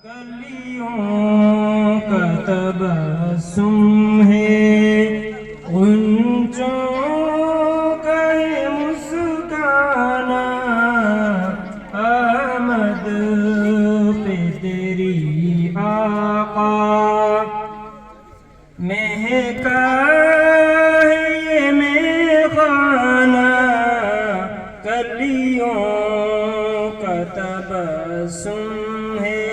کلیوں کا تبسم ہے، غنچوں کا یہ مسکرانا، آمد پہ تیری آقا مہکا ہے یہ میخانہ، کلیوں کا تبسم ہے،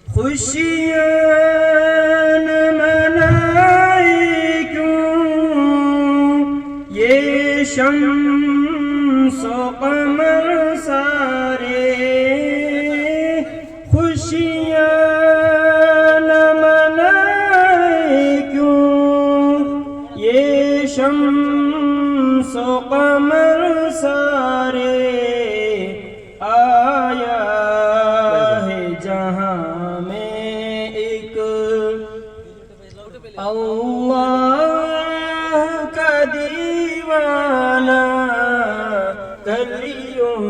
خوشیاں نہ منائی کیوں یہ شمس و قمر سارے، خوشیاں نہ منائی کیوں یہ شمس و قمر سارے، آیا ہے جہاں میں ایک اللہ کا دیوانہ، کلیوں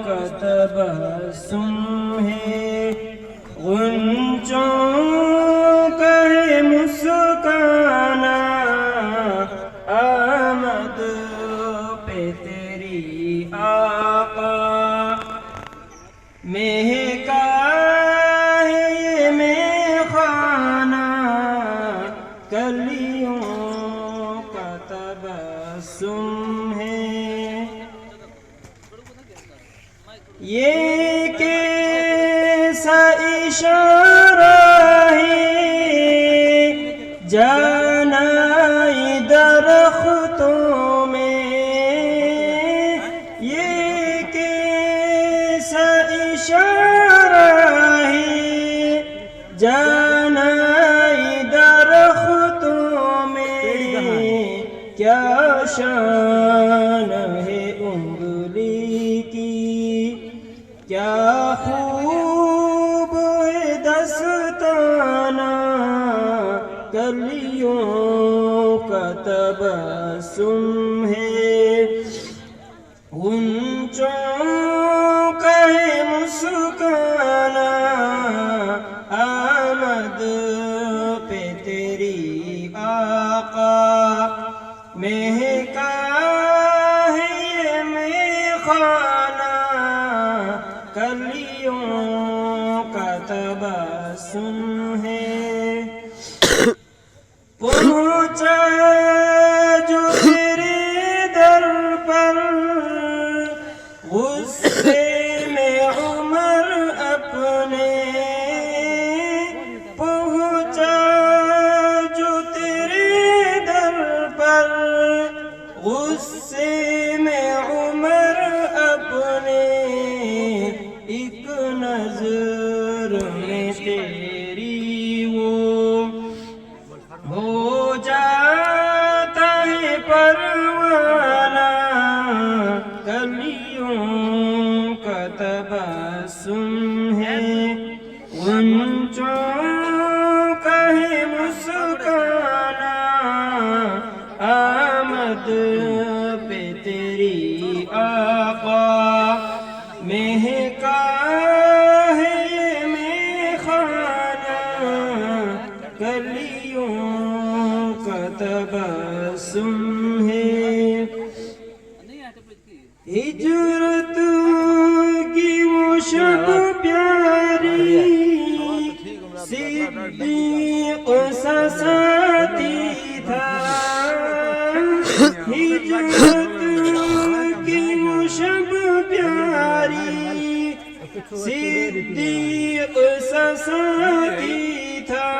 کا تبسم ہے، غنچوں کا ہے مسکرانا، آمد پہ تیری آقا مہکا ہے یہ میخانہ، کلیوں کا تبسم ہے، یہ کیسا اشارہ ہے جانائی درختوں میں، یہ کیسا اشارہ ہے جانائی درختوں میں، کیا شان ہے انگلی کی، کیا خوب ہے دستانہ، کلیوں کا تبسم ہے، غنچوں کا ہے مسکرانا، آمد پہ تیری آقا مہکا ہے یہ میخانہ، کلیوں کا تبسم ہے، پہنچا جو تیرے در پر غصے میں عمر اپنے، پہنچا جو تیرے در پر غصے میں عمر اپنے، ایک نظر میں تیری وہ ہو جاتا ہے پروانہ، کلیوں کا تبسم ہے، غنچوں کا ہے مسکرانا، آمد پہ تیری آقا مہکا ہے یہ میخانہ، کلیوں کا تبسم ہے، ہجرت کی وہ شب پیاری صدیق سا ساتھی تھا، ہجرت کی وہ شب پیاری صدیق سا ساتھی تھا،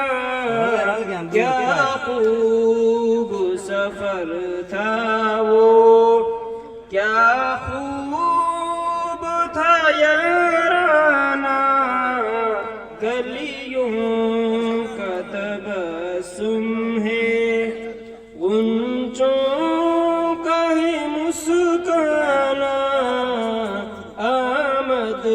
کیا خوب سفر تھا وہ، کیا خوب تھا یارانہ، کلیوں کا تبسم ہے، غنچوں کا ہے مسکرانا، آمد